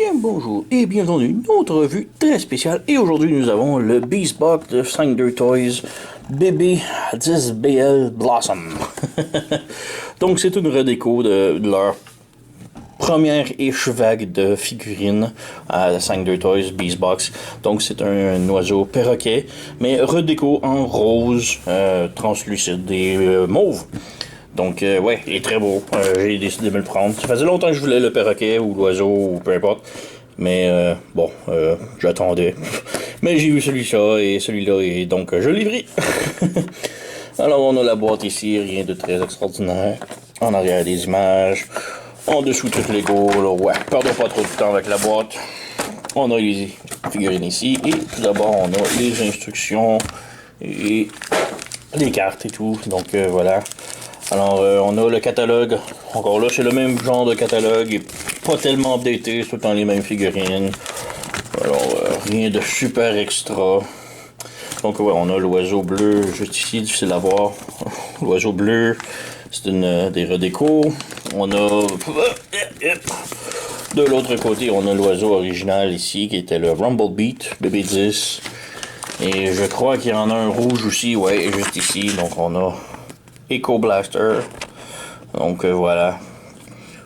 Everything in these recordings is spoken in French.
Bien bonjour et bienvenue dans une autre revue très spéciale. Et aujourd'hui nous avons le Beastbox de 5-2 Toys BB10BL Blossom. Donc c'est une redéco de leur première ish vague de figurines à 5-2 Toys Beastbox. Donc c'est un oiseau perroquet, mais redéco en rose, translucide et mauve. Donc, ouais, il est très beau. J'ai décidé de me le prendre. Ça faisait longtemps que je voulais le perroquet ou l'oiseau ou peu importe. Mais, bon, j'attendais. Mais j'ai vu celui-là et celui-là et donc je l'ai pris. Alors, on a la boîte ici, rien de très extraordinaire. En arrière, des images. En dessous, tout Lego. Là, ouais, perdons pas trop de temps avec la boîte. On a les figurines ici. Et tout d'abord, on a les instructions et les cartes et tout. Donc, voilà. Alors, on a le catalogue. Encore là, c'est le même genre de catalogue. Et pas tellement updaté, c'est tout le temps les mêmes figurines. Alors, rien de super extra. Donc, ouais, on a l'oiseau bleu juste ici, difficile à voir. L'oiseau bleu, c'est une des redécos. On a... De l'autre côté, on a l'oiseau original ici, qui était le Rumble Beat BB10. Et je crois qu'il y en a un rouge aussi, ouais, juste ici. Donc, on a... Echo Blaster. Donc voilà.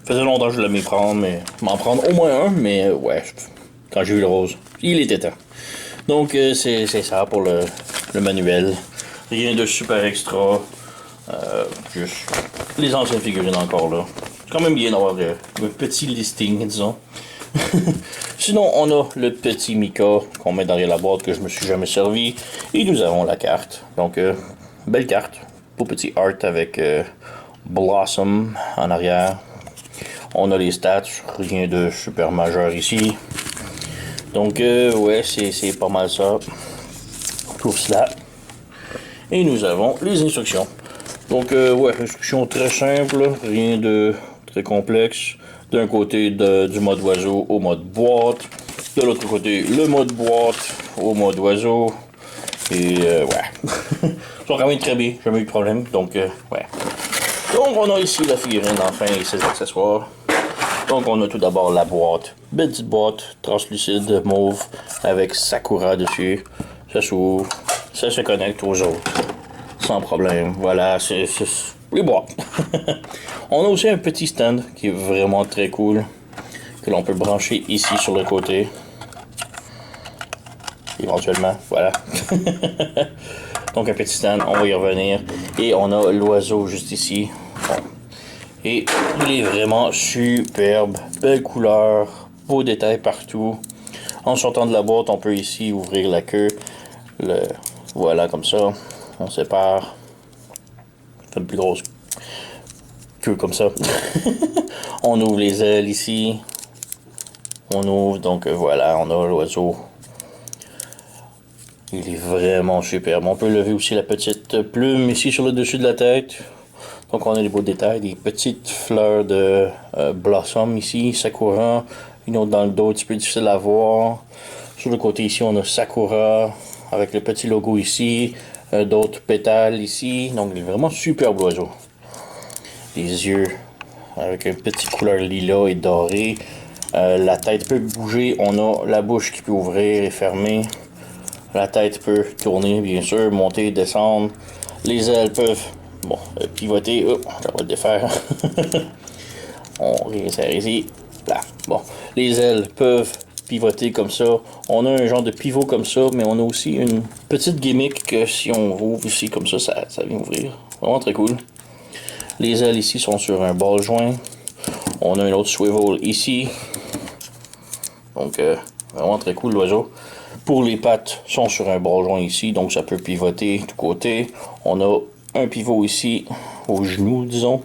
Faisait longtemps que je voulais m'y prendre, mais m'en prendre au moins un, mais ouais, quand j'ai vu le rose, il était temps. Donc c'est ça pour le manuel. Rien de super extra. Juste les anciennes figurines encore là. C'est quand même bien d'avoir un petit listing, disons. Sinon, on a le petit Mika qu'on met derrière la boîte que je me suis jamais servi. Et nous avons la carte. Donc, belle carte. Beau petit art avec Blossom en arrière. On a les stats, rien de super majeur ici. Donc, ouais, c'est pas mal ça. Tout cela. Et nous avons les instructions. Donc, ouais, instructions très simples, rien de très complexe. D'un côté, du mode oiseau au mode boîte. De l'autre côté, le mode boîte au mode oiseau. Et ouais, ils sont quand même très bien, jamais eu de problème, donc ouais. Donc on a ici la figurine enfin et ses accessoires. Donc on a tout d'abord la boîte, petite boîte translucide mauve avec Sakura dessus. Ça s'ouvre, ça se connecte aux autres, sans problème. Voilà, c'est les boîtes. On a aussi un petit stand qui est vraiment très cool, que l'on peut brancher ici sur le côté. Éventuellement, voilà. Donc un petit stand, on va y revenir. Et on a l'oiseau juste ici. Bon. Et il est vraiment superbe. Belle couleur, beau détail partout. En sortant de la boîte, on peut ici ouvrir la queue. Voilà, comme ça. On sépare. On fait une plus grosse queue comme ça. On ouvre les ailes ici. On ouvre, donc voilà, on a l'oiseau. Il est vraiment superbe. On peut lever aussi la petite plume ici sur le dessus de la tête. Donc on a les beaux détails, des petites fleurs de blossom ici, Sakura. Une autre dans le dos, un petit peu difficile à voir. Sur le côté ici, on a Sakura avec le petit logo ici. D'autres pétales ici. Donc il est vraiment superbe l'oiseau. Les yeux avec une petite couleur lilas et dorée. La tête peut bouger. On a la bouche qui peut ouvrir et fermer. La tête peut tourner, bien sûr, monter, descendre. Les ailes peuvent, bon, pivoter. Oh, ça va le défaire. On réinsère ici. Là. Bon, les ailes peuvent pivoter comme ça. On a un genre de pivot comme ça, mais on a aussi une petite gimmick que si on ouvre ici comme ça, ça vient ouvrir. Vraiment très cool. Les ailes ici sont sur un ball joint. On a un autre swivel ici. Donc, vraiment très cool l'oiseau. Pour les pattes, sont sur un bras joint ici, donc ça peut pivoter de côté. On a un pivot ici, au genou, disons.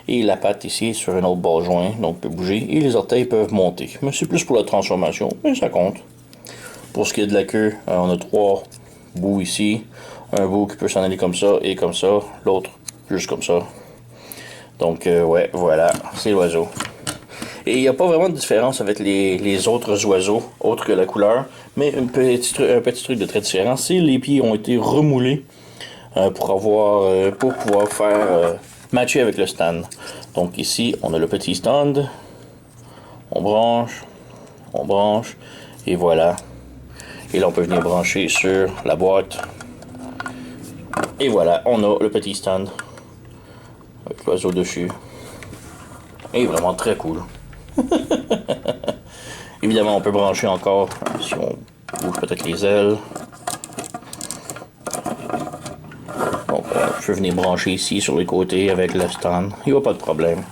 Et la patte ici sur un autre bras joint, donc peut bouger. Et les orteils peuvent monter. Mais c'est plus pour la transformation, mais ça compte. Pour ce qui est de la queue, on a 3 bouts ici. Un bout qui peut s'en aller comme ça et comme ça. L'autre, juste comme ça. Donc, ouais, voilà, c'est l'oiseau. Et il n'y a pas vraiment de différence avec les autres oiseaux, autres que la couleur. Mais un petit truc de très différent, c'est les pieds ont été remoulés pour pouvoir faire matcher avec le stand. Donc ici, on a le petit stand. On branche. On branche. Et voilà. Et là, on peut venir brancher sur la boîte. Et voilà, on a le petit stand. Avec l'oiseau dessus. Et vraiment très cool. Évidemment, on peut brancher encore si on bouge peut-être les ailes. Donc, on peut venir brancher ici sur les côtés avec le stand. Il n'y a pas de problème.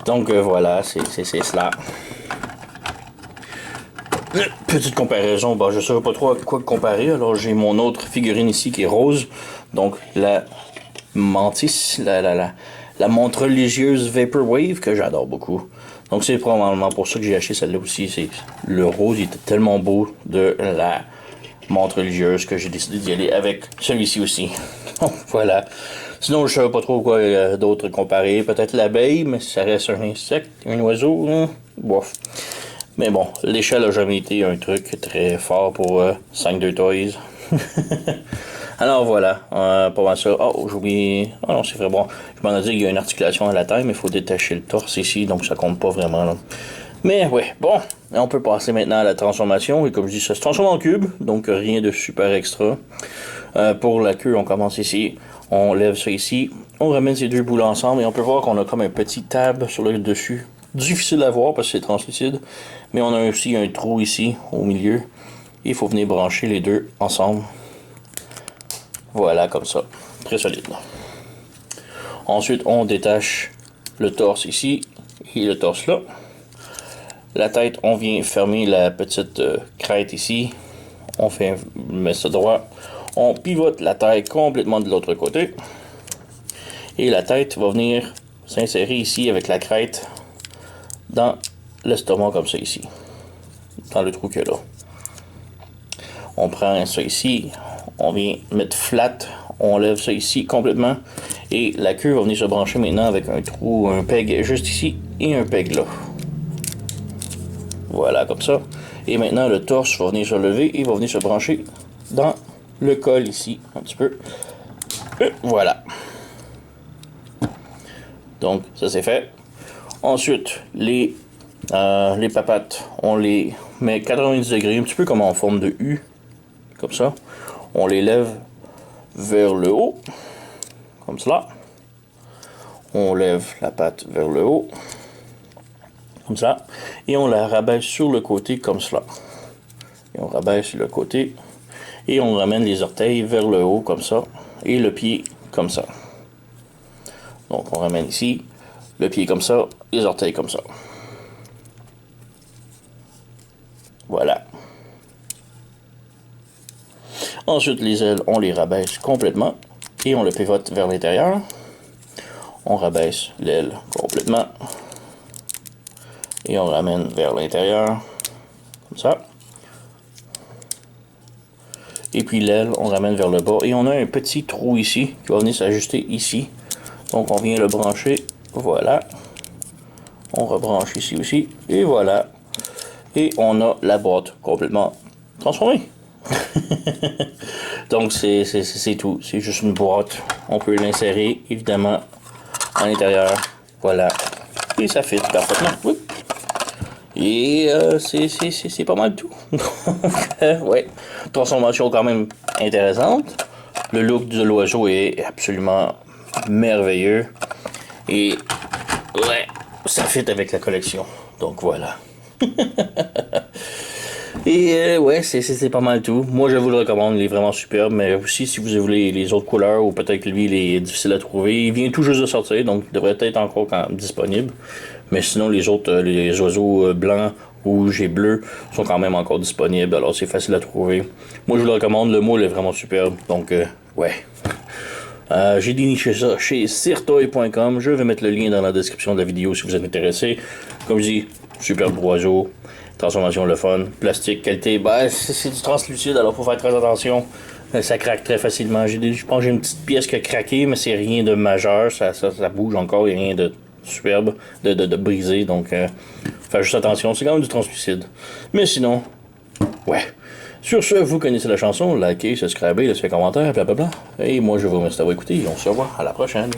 Donc, voilà, c'est cela. Petite comparaison, bon, je ne saurais pas trop à quoi comparer. Alors, j'ai mon autre figurine ici qui est rose. Donc, la Mantis, la montre religieuse Vaporwave que j'adore beaucoup. Donc, c'est probablement pour ça que j'ai acheté celle-là aussi. C'est le rose, il était tellement beau de la montre religieuse que j'ai décidé d'y aller avec celui-ci aussi. Donc, voilà. Sinon, je ne savais pas trop quoi d'autre comparer. Peut-être l'abeille, mais ça reste un insecte, un oiseau. Hein? Bof. Mais bon, l'échelle a jamais été un truc très fort pour 5-2 Toys. Alors voilà, pas mal ça. Oh, j'ai oublié. Oh non, c'est vrai bon. Je m'en ai dit qu'il y a une articulation à la taille, mais il faut détacher le torse ici, donc ça compte pas vraiment. Là. Mais ouais, bon, on peut passer maintenant à la transformation. Et comme je dis, ça se transforme en cube, donc rien de super extra. Pour la queue, on commence ici. On lève ça ici. On ramène ces deux bouts ensemble et on peut voir qu'on a comme un petit tab sur le dessus. Difficile à voir parce que c'est translucide. Mais on a aussi un trou ici, au milieu. Il faut venir brancher les deux ensemble. Voilà, comme ça. Très solide. Ensuite, on détache le torse ici et le torse là. La tête, on vient fermer la petite crête ici. On met ça droit. On pivote la tête complètement de l'autre côté. Et la tête va venir s'insérer ici avec la crête dans l'estomac comme ça ici. Dans le trou qu'il y a là. On prend ça ici. On vient mettre flat. On lève ça ici complètement. Et la queue va venir se brancher maintenant avec un trou, un peg juste ici et un peg là. Voilà, comme ça. Et maintenant, le torse va venir se lever et va venir se brancher dans le col ici, un petit peu. Voilà. Donc, ça c'est fait. Ensuite, les papates, on les met 90 degrés, un petit peu comme en forme de U. Comme ça. On les lève vers le haut. Comme cela. On lève la patte vers le haut. Comme ça. Et on la rabaisse sur le côté comme cela. Et on rabaisse sur le côté. Et on ramène les orteils vers le haut comme ça. Et le pied comme ça. Donc on ramène ici. Le pied comme ça. Les orteils comme ça. Voilà. Ensuite, les ailes, on les rabaisse complètement. Et on le pivote vers l'intérieur. On rabaisse l'aile complètement. Et on ramène vers l'intérieur. Comme ça. Et puis l'aile, on ramène vers le bas. Et on a un petit trou ici qui va venir s'ajuster ici. Donc on vient le brancher. Voilà. On rebranche ici aussi. Et voilà. Et on a la boîte complètement transformée. Donc c'est tout. C'est juste une boîte. On peut l'insérer évidemment à l'intérieur. Voilà. Et ça fit parfaitement. Oui. Et c'est pas mal tout. Ouais. Transformation quand même intéressante. Le look de l'oiseau est absolument merveilleux. Et ouais, ça fit avec la collection. Donc voilà. Et ouais, c'est pas mal tout. Moi, je vous le recommande, il est vraiment superbe. Mais aussi, si vous voulez les autres couleurs, ou peut-être que lui, il est difficile à trouver, il vient tout juste de sortir, donc il devrait être encore disponible. Mais sinon, les autres, les oiseaux blancs, rouges et bleus sont quand même encore disponibles. Alors, c'est facile à trouver. Moi, je vous le recommande. Le moule est vraiment superbe. Donc, ouais. J'ai déniché ça chez cirtoy.com. Je vais mettre le lien dans la description de la vidéo si vous êtes intéressé. Comme je dis, superbe oiseau. Transformation le fun. Plastique, qualité. Ben, c'est du translucide, alors faut faire très attention. Ça craque très facilement. Je pense que j'ai une petite pièce qui a craqué, mais c'est rien de majeur. Ça bouge encore. Il n'y a rien de superbe, de brisé. Donc, faire juste attention. C'est quand même du translucide. Mais sinon, ouais. Sur ce, vous connaissez la chanson. Likez, subscribez, laissez un commentaire, blablabla. Et moi, je vous remercie d'avoir écouté. On se revoit à la prochaine.